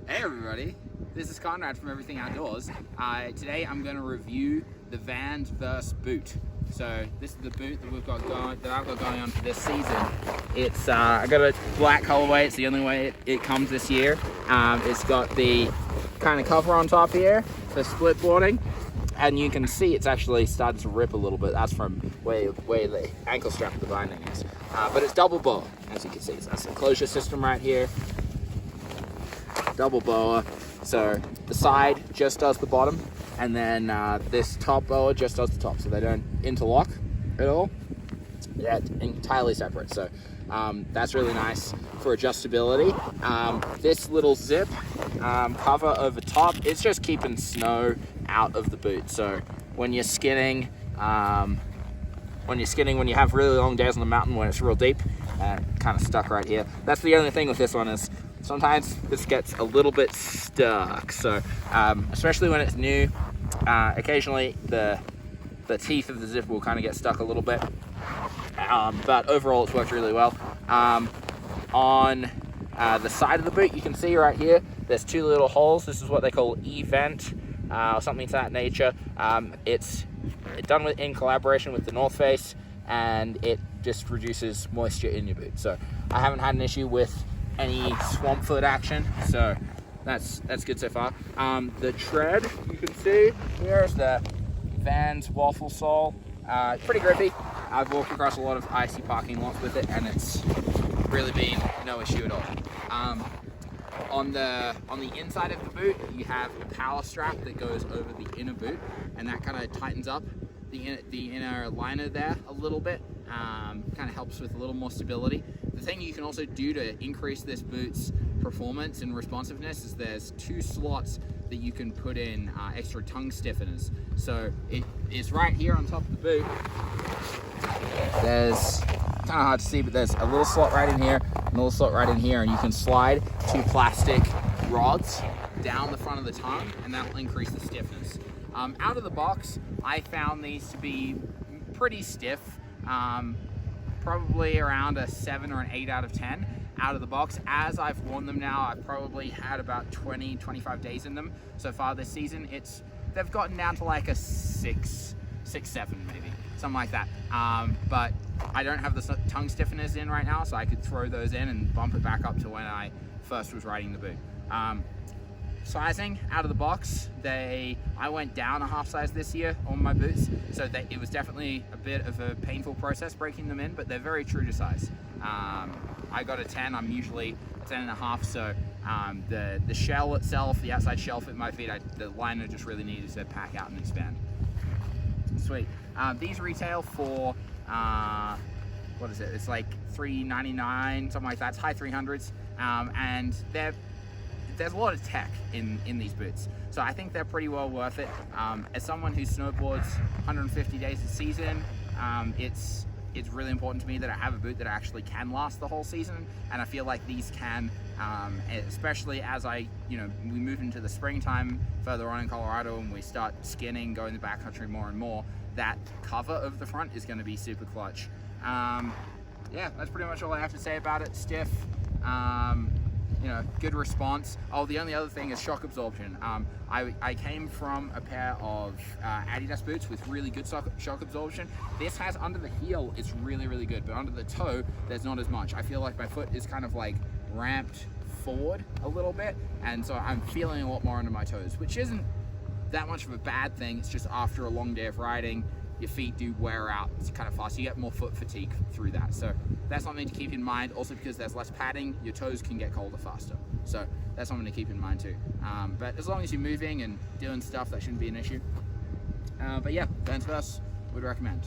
Hey everybody, this is Conrad from Everything Outdoors. Today I'm going to review the Vans Verse boot. So this is the boot that I've got going on for this season. It's I got a black colorway. It's the only way it comes this year. It's got the kind of cover on top here for split boarding, and you can see it's actually started to rip a little bit. That's from where the ankle strap of the binding is. But it's double boa, as you can see. So that's the closure system right here. Double boa, so the side just does the bottom, and then this top boa just does the top, so they don't interlock at all. They're entirely separate, so that's really nice for adjustability. This little zip cover over top, it's just keeping snow out of the boot. So when you're skinning, when you have really long days on the mountain when it's real deep, kind of stuck right here. That's the only thing with this one is sometimes this gets a little bit stuck. So especially when it's new, occasionally the teeth of the zip will kind of get stuck a little bit. But overall it's worked really well. On the side of the boot, you can see right here, there's two little holes. This is what they call E-vent, or something to that nature. It's done in collaboration with the North Face, and it just reduces moisture in your boot. So I haven't had an issue with any swamp foot action, so that's good so far. The tread, you can see here's the Vans waffle sole. Pretty grippy. I've walked across a lot of icy parking lots with it, and it's really been no issue at all. On the inside of the boot, you have a power strap that goes over the inner boot, and that kind of tightens up the inner liner there a little bit. Kind of helps with a little more stability. The thing you can also do to increase this boot's performance and responsiveness is there's two slots that you can put in extra tongue stiffeners. So it's right here on top of the boot. There's kind of hard to see, but there's a little slot right in here, and a little slot right in here, and you can slide two plastic rods down the front of the tongue, and that will increase the stiffness. Out of the box, I found these to be pretty stiff. Probably around a 7 or an 8 out of 10 out of the box. As I've worn them now, I've probably had about 20-25 days in them so far this season. They've gotten down to like a 6, 7 maybe, something like that. But I don't have the tongue stiffeners in right now, so I could throw those in and bump it back up to when I first was riding the boot. Sizing out of the box, I went down a half size this year on my boots, so it was definitely a bit of a painful process breaking them in, but they're very true to size. I got a 10, I'm usually 10.5, so the shell itself, the outside shell fit my feet, the liner just really needed to pack out and expand. Sweet. These retail for, what is it? It's like $3.99, something like that. It's high 300s, and there's a lot of tech in these boots, so I think they're pretty well worth it. As someone who snowboards 150 days a season, it's really important to me that I have a boot that actually can last the whole season, and I feel like these can, especially as we move into the springtime further on in Colorado and we start skinning, going to the backcountry more and more. That cover of the front is going to be super clutch. Yeah, that's pretty much all I have to say about it. Stiff. Good response. Oh, the only other thing is shock absorption. I came from a pair of Adidas boots with really good shock absorption. This has under the heel, it's really, really good, but under the toe, there's not as much. I feel like my foot is kind of like ramped forward a little bit, and so I'm feeling a lot more under my toes, which isn't that much of a bad thing. It's just after a long day of riding, your feet do wear out. It's kind of fast. You get more foot fatigue through that. So that's something to keep in mind. Also, because there's less padding, your toes can get colder faster. So that's something to keep in mind too. But as long as you're moving and doing stuff, that shouldn't be an issue. But yeah, Vans Verse would recommend.